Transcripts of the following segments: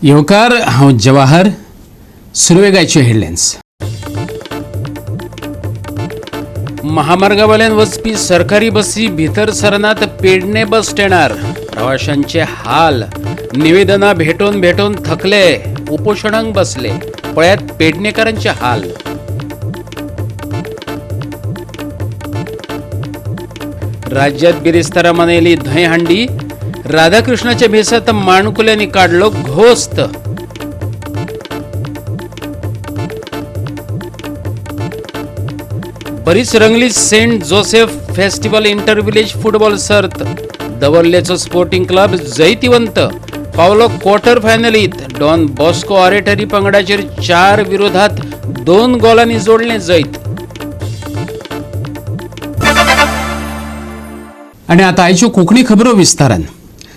येवकार हांव जवाहर सुरवेगायचे हेडलायन्स। महामार्गावयल्यान वचपी सरकारी बसी भितर सरनात पेडणे बस स्टँडार प्रवाशांचे हाल। निवेदना भेटून भेटून थकले, उपोषणांक बसले। पळयात पेडणेकारांचे हाल। राज्यात बिरेस्तारा मनयली धंयहांडी। राधाकृष्णाच्या भेसात माणकुल्यांनी काढलो घोस्त। बरीच रंगली saint Joseph festival inter village football सर्त। दवर्लेचो स्पोर्टिंग क्लब जैतिवंत पावलो क्वार्टर फायनलीत। डॉन बॉस्को ऑरेटरी पंगडाचेर 4 विरोधात 2 गोलांनी जोडले जैत। आणि आता आयच्यो कोंकणी खबरो विस्तारान।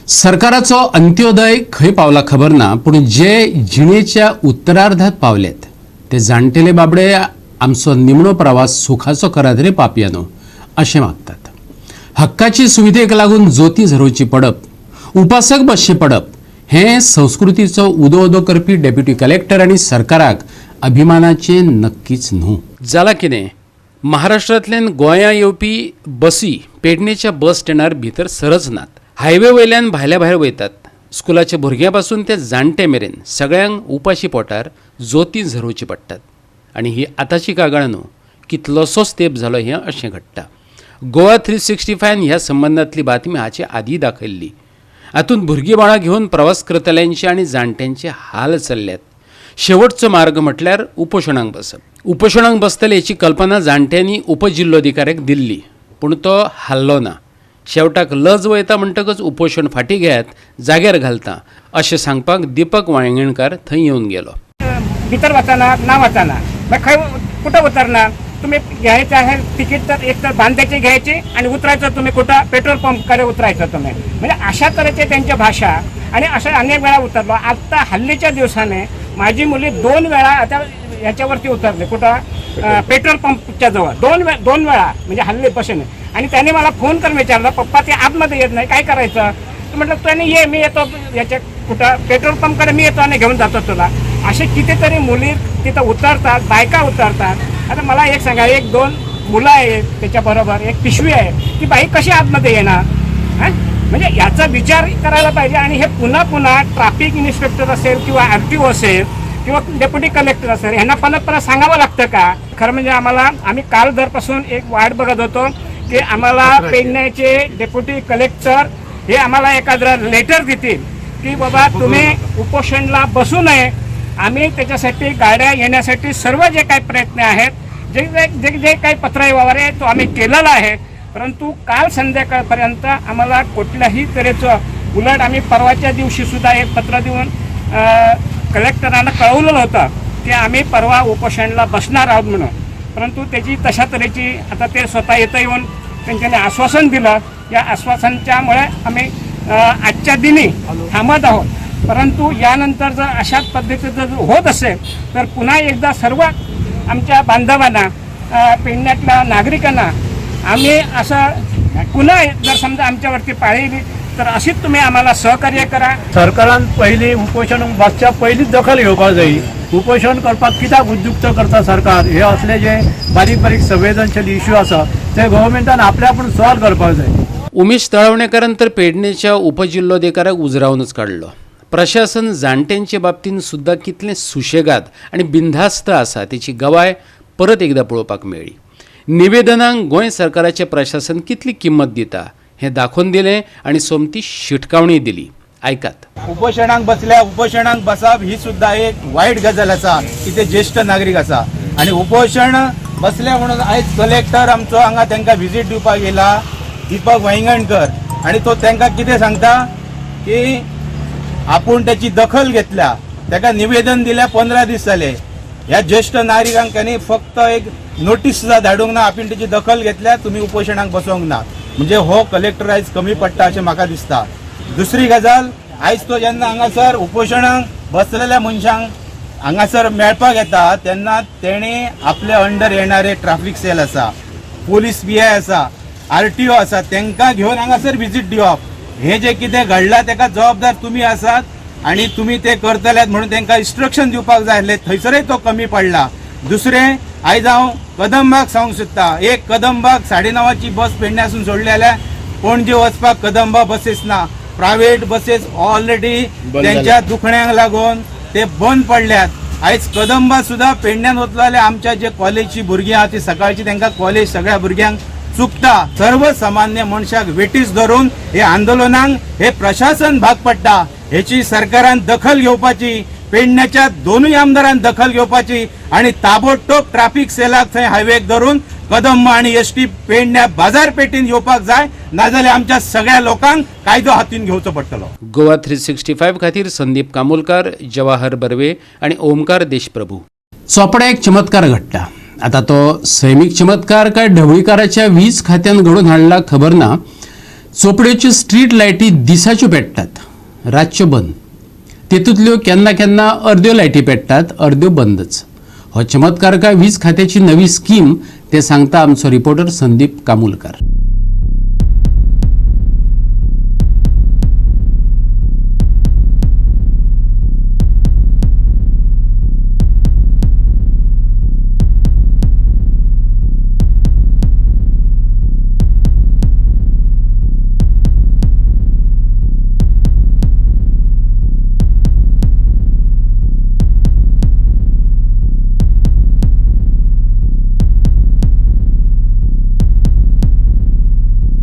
सरकाराचो अंत्योदय खंय पावला खबर ना, पूण जे जिणेच्या उत्तरार्धात पावलेत ते जाणटेले बाबडे आमचो निमणो प्रवास सुखाचो करात रे पापयानो अशें मागतात। हक्काची सुविधेक लागून जोती झरोवची पडप, उपासक बसचे पडप हे संस्कृतीचो उदो उदो करपी डेप्युटी कलेक्टर आनी सरकाराक अभिमानाचे नक्कीच न्हू। जाला कितें, महाराष्ट्रांतल्यान गोंया येवपी बसी पेडणेच्या बस स्टँडार भितर सरच नात। हायवे वयल्यान भायल्या भायर वयतात। स्कुलाच्या भुरग्यां पासून ते जाणटे मेरेन सगळ्यांक उपाशी पोटार जोती झरोवची पडटात। आणि ही आताची कागाळ न्हू, कितलोसोच तेंप जालो हें अशें घडटा। गोवा 365 ह्या संबंदांतली बातमी हाचे आदीं दाखयल्ली। हातूंत भुरगीं बाळां घेवन प्रवास करतल्यांचे आनी जाणट्यांचे हाल चल्ल्यात। शेवटचो मार्ग म्हटल्यार उपोशणांक बसप। उपोशणांक बसतले हेची कल्पना जाणट्यांनी उपजिल्लोधिकाऱ्याक दिल्ली, पूण तो हाल्लो ना। शेवटाक लज वयता म्हणटकच उपोशण फाटी घेयात, जाग्यार घालता अशें सांगपाक दीपक वांयगणकार थंय येवन गेलो। भितर वचना ना वचना खंय कुठं उतरणार तुम्ही? घ्यायचं आहे तिकीट तर एक तर बांधायची घ्यायची आणि उतरायचं तुम्ही कुठं पेट्रोल पंपकडे उतरायचं तुम्ही। म्हणजे अशा तऱ्हेचे त्यांच्या भाषा आणि अशा अनेक वेळा उतरलो। आता हल्लीच्या दिवसाने माझी मुली 2 वेळा आता याच्यावरती उतरले, कुठं पेट्रोल पंपच्या जवळ 2 वेळा म्हणजे हल्ली बसेने। आणि त्याने मला फोन करून विचारलं, पप्पा ते आतमध्ये येत नाही, काय करायचं? तर म्हटलं त्याने ये, मी येतो याच्या कुठं पेट्रोल पंपकडे मी येतो आणि घेऊन जातो तुला। असे कितीतरी मुली तिथं उतरतात, बायका उतरतात। आता मला एक सांगा, 1-2 मुलं आहेत त्याच्याबरोबर, एक पिशवी आहे, ती बाई कशी आतमध्ये येणार? म्हणजे याचा विचार करायला पाहिजे। आणि हे पुन्हा पुन्हा ट्रॅफिक इन्स्पेक्टर असेल किंवा RTO असेल किंवा डेप्युटी कलेक्टर असेल यांना परत सांगावं लागतं का? खरं म्हणजे आम्ही काल दरपासून एक वाट बघत होतो की आम्हाला पेडण्याचे डेप्युटी कलेक्टर हे आम्हाला एखादं लेटर देतील की बाबा तुम्ही उपोषणला बसू नये। आम्ही त्याच्यासाठी गाड्या येण्यासाठी सर्व जे काही प्रयत्न आहेत, जे काही पत्रव्यवहार आहे तो आम्ही केलेला आहे। परंतु काल संध्याकाळपर्यंत आम्हाला कुठल्याही तऱ्हेचं, उलट आम्ही परवाच्या दिवशी सुद्धा एक पत्र देऊन कलेक्टरांना कळवलेलं होतं की आम्ही परवा उपोषणला बसणार आहोत म्हणून। परंतु त्याची तशा तऱ्हेची आता ते स्वतः येता येऊन त्यांच्याने आश्वासन दिलं। या आश्वासनाच्यामुळे आम्ही आजच्या दिनी थांबत आहोत। परंतु यानंतर जर अशाच पद्धतीचं जर होत असेल तर पुन्हा एकदा सर्व आमच्या बांधवांना, पेडण्यातल्या नागरिकांना आम्ही असं पुन्हा जर समजा आमच्यावरती पाळली तर अशीच तुम्ही आम्हाला सहकार्य करा। सरकारान पहिली उपोषण बसच्या पहिलीच दखल घेवपाक जाय। उपोषण करपाक कित्याक उद्युक्त करता सरकार? हे असले जे बारीक बारीक संवेदनशील इश्यू आसा ते गव्हर्मेंटान आपल्या आपण सॉल्व करपाक जाय। उमेश तळवणेकारान तर पेडणेच्या उपजिल्लोधिकाऱ्याक उजरावनच काढलो। प्रशासन जाणट्यांचे बाबतीन सुद्धा कितले सुशेगाद आणि बिनधास्त आसा तेची गवाय परत एकदा पळोवपाक मेळ्ळी। निवेदनांक गोंय सरकाराचे प्रशासन कितली किंमत दिता हे दाखोवन दिलें आणि सोमती शिटकावणी दिली। ऐकात। उपोषणांक बसल्या, उपोषणांक बसप ही सुद्धा एक वाईट गजाल आसा की ते ज्येष्ठ नागरिक आसा आणि उपोषण बसले म्हणून आयज कलेक्टर आमचो हांगा तांकां व्हिजीट दिवपाक येयला, दीपक वांयगणकर, आणि तो तांकां कितें सांगता की आपूण त्याची दखल घेतल्या, ताका निवेदन दिल्या 15 दीस जाले। ह्या ज्येष्ठ नागरिकांक फक्त एक नोटीस सुद्धा धाडूंक ना, आपण त्याची दखल घेतल्या, तुम्ही उपोषणांक बसोंक ना। म्हणजे हो कलेक्टर आयज कमी पडटा अशें म्हाका दिसता। दुसरी गजाल, आयज तो जेन्ना हांगासर उपोषणांक बसलेल्या मनशांक हांगासर मेळपाक येता तेन्ना तेणे आपल्या अंडर येणारे ट्रॅफिक सेल आसा, पोलीस PI आसा, RTO आसा, तांकां घेवन हांगासर व्हिजीट दिवप। हे जे कितें घडला तेका जबाबदार तुम्ही आसात आणि तुम्ही ते करतल्यात म्हणून त्यांना इन्स्ट्रक्शन दिवपाक जाय आसले, थंयसरय तो कमी पडला. दुसरें आयज हांव कदंबाक सांगूंक सोदता, एक कदंबाक 9:30ची बस पेडण्यासून सोडली जाल्यार पणजे वचपाक कदंबा बसीस ना. प्रायव्हेट बसीस ऑलरेडी त्यांच्या दुखण्याक लागून ते बंद पडल्यात. आयज कदंबा सुद्धा पेडण्यान वतलो जाल्यार आमच्या जे कॉलेजची भुरगीं आहात ती सकाळची त्यांना कॉलेज सगळ्या भुरग्यांक चुकता. सर्वसामान्य मनशाक वेटीस धरून हे आंदोलनाक हे प्रशासन भाग पडटा. हेची सरकारान दखल घेवपाची, पेडण्याच्या दोनूय आमदारान दखल घेवपाची आणि ताबडतोब ट्रॅफिक सेलाक थंय हायवेक धरून कदंबा आणि एसटी पेडण्या बाजारपेठेन येवपाक जाय, नाजाल्यार आमच्या सगळ्या लोकांक कायदो हातीन घेवचो पडटलो. गोवा 365 खातीर संदीप कामोलकार, जवाहर बर्वे आणि ओमकार देशप्रभू. चोपड्या एक चमत्कार घडटा. आता तो सैमीक चमत्कार काय ढवळीकाराच्या वीज खात्यान घडून हाडला खबर ना. चोपड्याच्यो स्ट्रीट लायटी दिसाच्यो पेट्टात, रातच्यो बंद. तेतूंतल्यो केन्ना केन्ना अर्द्यो लायटी पेट्टात, अर्द्यो बंदच. हो चमत्कार काय वीज खात्याची नवी स्कीम, ते सांगता आमचो रिपोर्टर संदीप कामोलकार.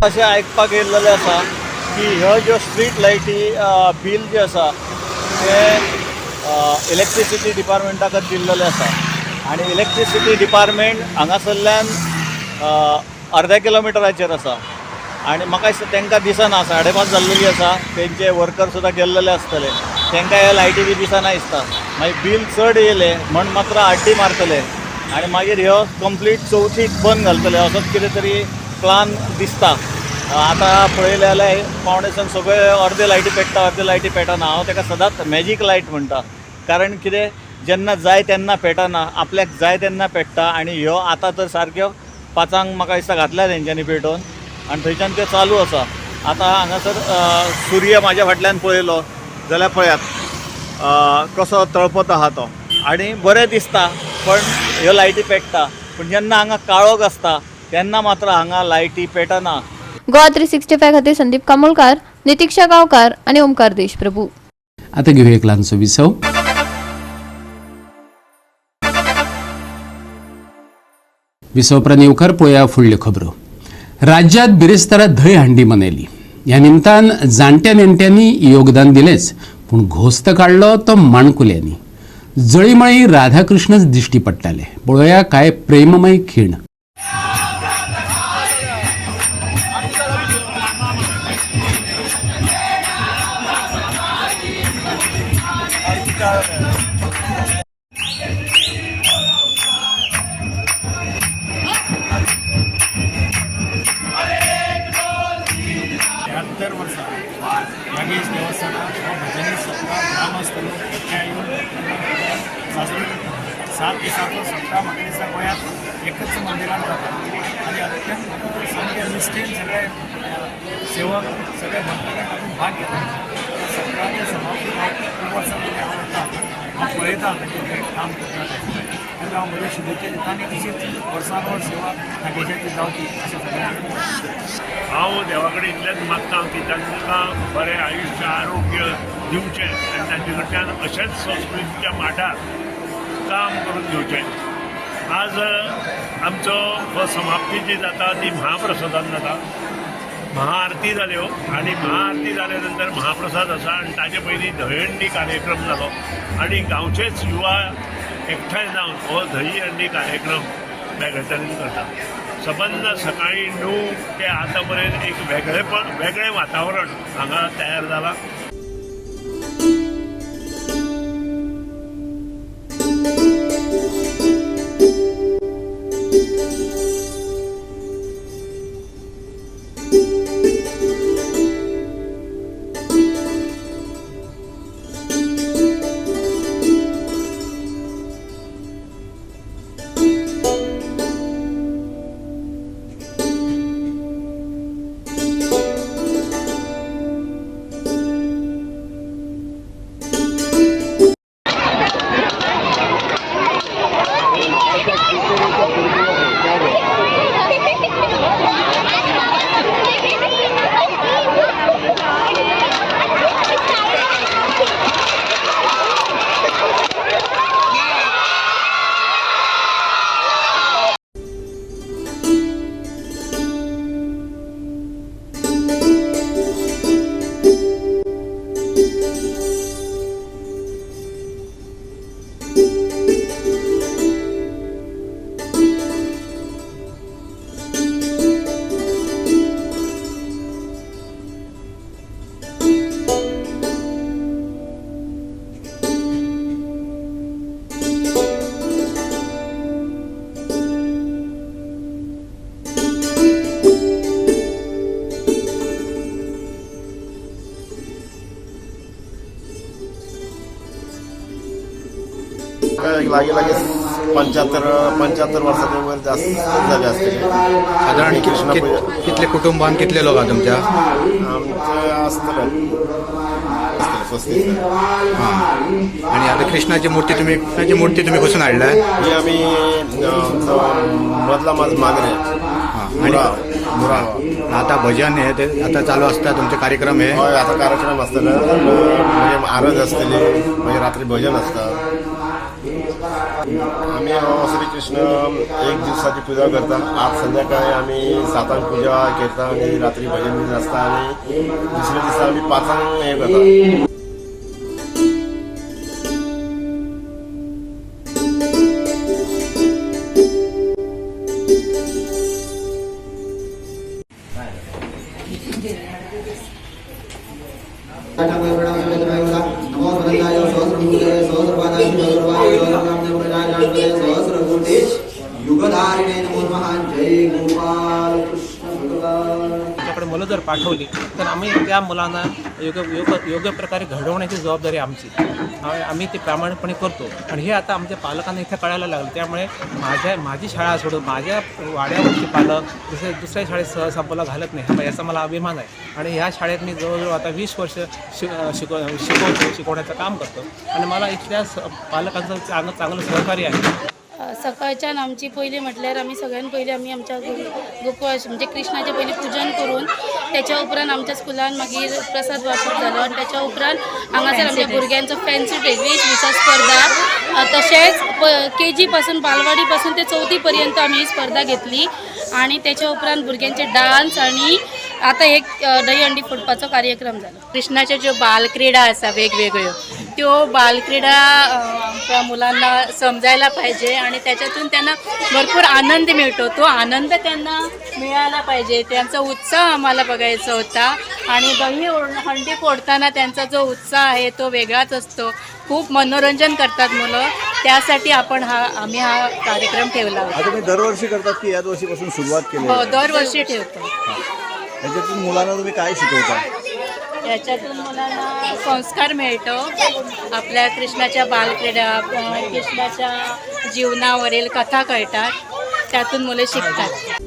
अशें आयकपाक येयल्लें आसा की ह्यो ज्यो स्ट्रीट लायटी बील जे आसा ते इलेक्ट्रिसिटी डिपार्टमेंटाकच दिल्लेले आसा आनी इलेक्ट्रिसिटी डिपार्टमेंट हांगासरल्यान अर्ध्या किलोमिटराचेर आसा आनी म्हाका दिसता तांकां दिसना 5:30 जाल्लेली आसा. तेंचे वर्कर सुद्दां गेल्लेले आसतले, तांकां ह्या लायटी बी दिसना दिसता. मागीर बील चड येयले म्हण मात्र आड्डी मारतले आनी मागीर ह्यो कंप्लीट चवथीक बंद घालतले असोच कितें तरी प्लान दिसता. आतां पळयलें जाल्यार फावंडेशन सगळे अर्दे लायटी पेट्टा, अर्दे लायटी पेटना. हांव ताका सदांच मॅजीक लायट म्हणटा, कारण कितें जेन्ना जाय तेन्ना पेटना, आपल्याक जाय तेन्ना पेट्टा. आनी ह्यो आतां तर सारक्यो 5:00 म्हाका दिसता घातल्या तेंच्यांनी पेटोवन आनी थंयच्यान त्यो चालू आसा. आतां हांगासर सूर्य म्हाज्या फाटल्यान पळयलो जाल्यार पळयात कसो तळपत आहा तो आनी बरें दिसता. पण ह्यो लायटी पेट्टा, पूण जेन्ना हांगा काळोख आसता तेन्ना मात्र हांगा लायटी पेटना. गोवा 365 खातीर संदीप कामोलकार, नितीक्षा गांवकार आणि ओमकार देशप्रभू. आता घेऊया एक ल्हानसो विसव. विसवपरांत येवकार पळोवया फुडल्यो खबरो. राज्यांत बिरेस्तारा धंय हांडी मनयली. ह्या निमतान जाणट्या नेणट्यांनी योगदान दिलेच, पूण घोस्त काडलो तो माणकुल्यांनी. जळीमळी राधाकृष्णच दिश्टी पडटाले. पळोवया काय प्रेममय खीण. यागेश देवस्थानात भजनी सप्ताह ग्रामस्थ लोक एकठांय येऊन साजरो करतात. 7 दिसांचो सप्ताह म्हाका दिसता गोंयांत एकच मंदिरांत जाता आनी अत्यंत सामके निश्ठेन सगळे सेवक सगळे भक्तांनी तातूंत भाग घेतात. सप्तकाचे समाप्ती खूब वर्सां हांव वता, हांव पळयता तें काम करता आनी हांव म्हज्यो शुभेच्छा दिता आनी तशीच वर्सान वर्स सेवा नागेशाची जावची अशें सगळ्यांक हांव देवा कडेन इतलेंच मागता की तांकां बरें आयुश्य आरोग्य दिवचें आनी तांचे कडच्यान अशेंच संस्कृतीच्या माठार काम करून घेवचें. आज आमचो हो समाप्ती जी जाता ती महाप्रसादान जाता. महाआरती जाल्यो आनी महाआरती जाल्या नंतर महाप्रसाद आसा आनी ताचे पयलीं दहीहंडी कार्यक्रम जालो आनी गांवचेच युवा एकठांय जावन हो दहीहंडी कार्यक्रम वेगळे तरेन करता. सबंद सकाळी 9 ते आतां पर्यंत एक वेगळें वातावरण हांगा तयार जालां. एक लागे 75 वर्षाचे वगैरे जास्त झाले असतील. साधारण कितले कुटुंबान कितले लोक तुमच्या? आमचे असतले 35. आणि आता कृष्णाची मूर्ती तुम्ही कसून हाडल्या? ही आम्ही मधला माझ मागणे आणि मुरा आता भजन हे ते आता चालू असता तुमचे कार्यक्रम हे? हय, आता कार्यक्रम असतले म्हणजे आरज असतली, म्हणजे रात्री भजन असतात. आम्ही श्रीकृष्ण एक दिवसाची पूजा करतात. आज संध्याकाळी आम्ही 7 पूजा करता आणि रात्री भजन असता आणि दुसऱ्या दिवसा आम्ही 5 हे करता. आमच्याकडे मुलं जर पाठवली तर आम्ही त्या मुलांना योग्य प्रकारे घडवण्याची जबाबदारी आमची. आम्ही ते प्रामाणिकपणे करतो आणि हे आता आमच्या पालकांना इथं कळायला लागलं. त्यामुळे माझी शाळा सोडून माझ्या वाड्यावरचे पालक दुसऱ्या शाळेत सहसा मुलं घालत नाही, हा याचा मला अभिमान आहे. आणि ह्या शाळेत मी जवळजवळ आता 20 वर्ष शिकवण्याचं काम करतो आणि मला इथल्या पालकांचं चांगलं सहकार्य आहे. सकाळच्यान आमची पयली म्हटल्यार आमी सगळ्यान पयली आमी आमच्या गोकुळ म्हणजे कृष्णाचें पयलीं पूजन करून त्याच्या उपरांत आमच्या स्कुलान मागीर प्रसाद वांटप जालो आणि त्याच्या उपरांत हांगासर आमच्या भुरग्यांचो फॅन्सी ड्रेस वेशभूषा स्पर्धा तशेंच KG पासून बालवाडी पासून ते 4थी पर्यंत आमी ही स्पर्धा घेतली आणि त्याच्या उपरांत भुरग्यांचे डान्स आणि आता एक दहीहंडी फोडपाचो कार्यक्रम जालो. कृष्णाच्या ज्यो बालक्रीडा आसा वेगवेगळ्यो त्यो बालक्रीडा आमच्या मुलांना समजायला पाहिजे आणि त्याच्यातून त्यांना भरपूर आनंद मिळतो. तो आनंद त्यांना मिळाला पाहिजे. त्यांचा उत्साह आम्हाला बघायचा होता आणि हंडी फोडताना त्यांचा जो उत्साह आहे तो वेगळाच असतो. खूप मनोरंजन करतात मुलं. त्यासाठी आम्ही हा कार्यक्रम ठेवला होता. तुम्ही दरवर्षी करतात की याच वर्षीपासून सुरुवात केली? हो, दरवर्षी ठेवतो. याच्यातून मुलांना तुम्ही काय शिकवता? याच्यातून मुलांना संस्कार मिळतो. आपल्या कृष्णाच्या बालक्रीडा, कृष्णाच्या जीवनावरील कथा कळतात. त्यातून मुले शिकतात.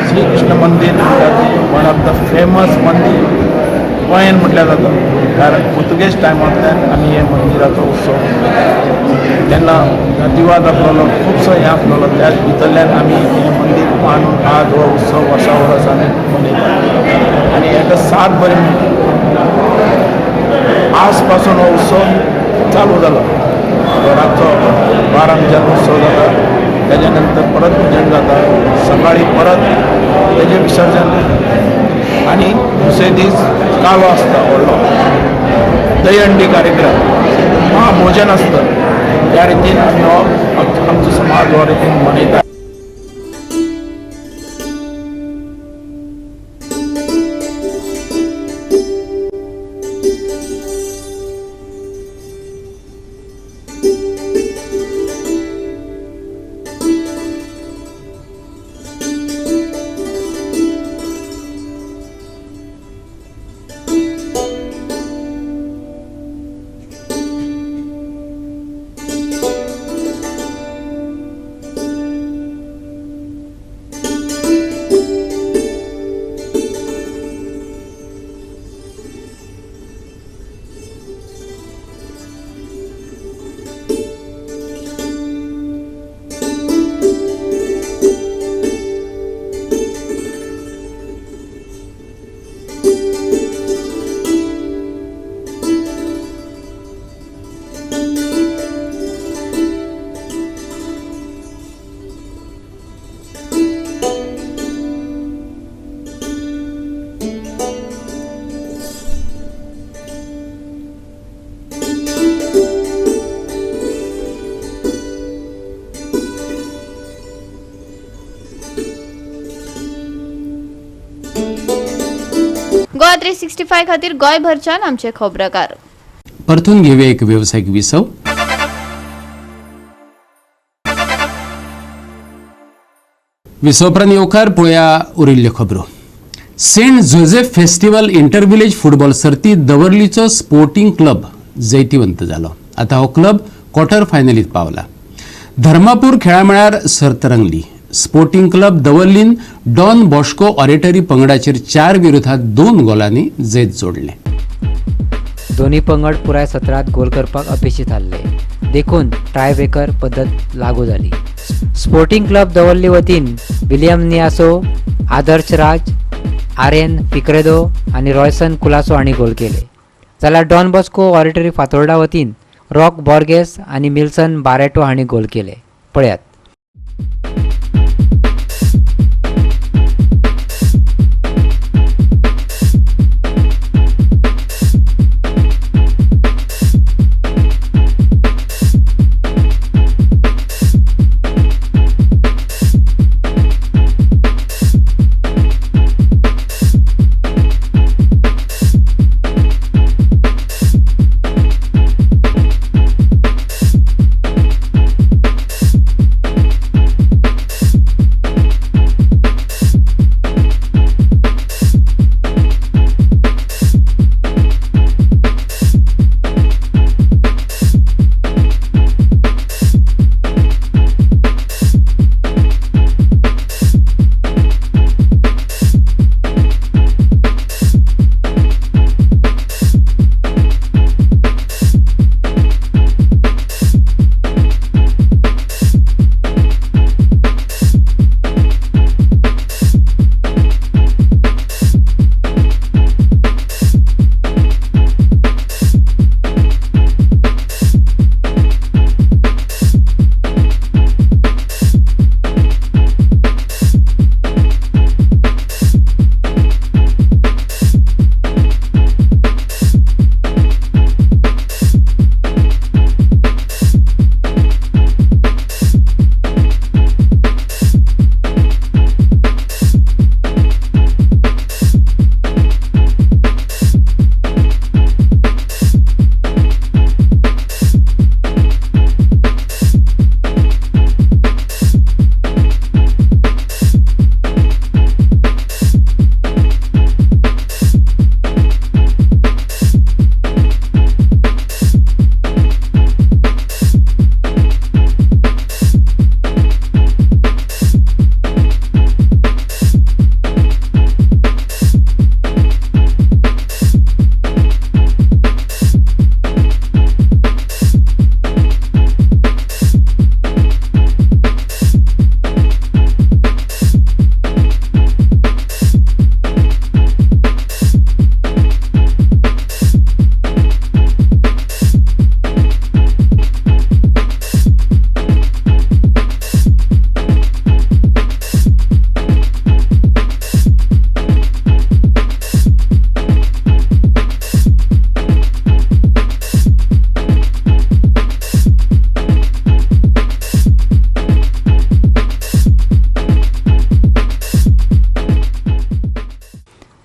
श्रीकृष्ण मंदिर वन ऑफ द फेमस मंदिर गोंयान म्हटल्या जाता. कारण पुर्तुगेज टायमांतल्यान आमी हे मंदिराचो उत्सव तेन्ना दिवा जातलो खुबसो हें आसलो. त्या भितरल्यान आमी हें मंदिर मांडून आज हो उत्सव वर्सा वर्स आमी मनयतात आनी हेका साथ बरें आज पासून हो उत्सव चालू जालो. रातचो 12 जन्मोत्सव जाता. त्याच्या नंतर परत पूजन जाता. सकाळी परत त्याचे विसर्जन आणि दुसरे दीस कालो आसता व्हडलो दहीहंडी कार्यक्रम, महाभोजन असतं. त्या रितीन आमी हो आमचो समाज हो रितीन मनयता. GOA365 खातीर गोंयभरच्यान आमचे खबराकार. परतून घेऊया एक व्यावसायिक विसव. विसवपरांत येवकार पळोवया उरिल्ल्यो खबरो. Saint Joseph festival intervillage football सर्तीत दवर्लीचो स्पोर्टिंग क्लब जैतिवंत जालो. आता हो क्लब क्वॉर्टर फायनलीत पावला. धर्मापूर खेळामेळार सर्त रंगली. स्पोर्टिंग क्लब दवर्लीन डॉन बॉस्को ऑरेटरी पंगडाचेर 4-2 गोलांनी जैत जोडले. दोन्ही पंगड पुराय सत्रात गोल करपाक अपेक्षीत आसले. देखून टायब्रेकर पद्दत लागू जाली. स्पोर्टिंग क्लब दवर्ली वतीन विलियम नियासो, आदर्श राज, आर्यन फिक्रेदो आणि रॉयसन कुलासो हांणी गोल केले. जाल्यार डॉन बॉस्को ऑरेटरी फातोर्डा वतीन रॉक बॉर्गेस आणि मिल्सन बारेटो हांणी गोल केले. पळयात.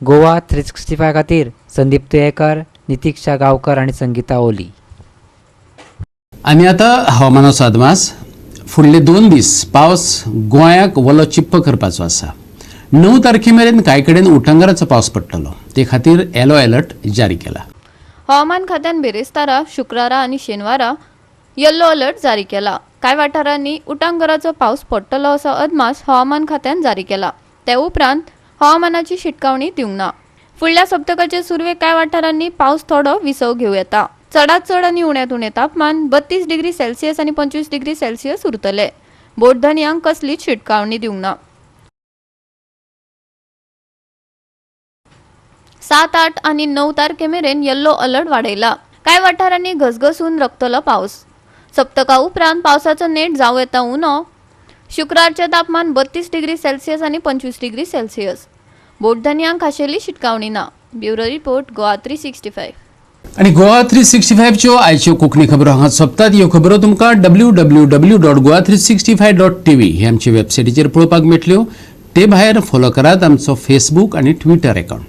गोवा 365 खातीर संदीप तुयेकर, नितीक्षा गांवकर आणि संगीता ओली. आणि आता हवामानाचो अदमास. फुडले 2 दीस पावस गोंयाक वलो चिप्प करपाचो आसा. 9 तारखे मेरेन कांय कडेन उटंगराचो पावस पडटलो. ते खातीर येलो अलर्ट जारी केला. हवामान खात्यान बेरेस्तारा, शुक्रारा आणि शेनवारा येलो अलर्ट जारी केला. कांय वाठारांनी उटंगराचो पावस पडटलो असो अदमास हवामान खात्यान जारी केला. ते उपरांत हवामानाची शिटकावणी दिवंक ना. फुडल्या सप्तकाचे सुरवेक कांय वाठारांनी पावस थोडो विसव घेवं येता. चडांत चड आनी उण्यांत उणें तापमान 32 डिग्री सेल्सियस आनी 25 डिग्री सेल्सियस उरतले. बोटधन्यांक कसलीच शिटकावणी दिवंक ना. 7, 8 आनी 9 तारखे मेरेन येल्लो अलर्ट वाडयला. कांय वाठारांनी घसघसून रकतलो पावस. सप्तका उपरांत पावसाचो नेट जावं येता उणो. शुक्रारचे तापमान 32 डिग्री सेल्सियस आनी 25 डिग्री सेल्सियस. बोटधन्यांक खाशेली शिटकावणी ना. Bureau report Goa 365. आणि गोवा 365 च्यो आयच्यो कोंकणी खबरो हांगा सोंपतात. ह्यो खबरो तुमकां www.goa365.tv हे आमचे वेबसायटीचेर पळोवपाक मेळटल्यो. ते भायर फॉलो करात आमचो फेसबूक आनी ट्विटर अकाउंट.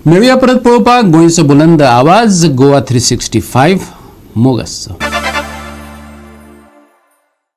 मेळुया परत पळोवपाक गोंयचो बुलंद आवाज गोवा 365 मोगसचो.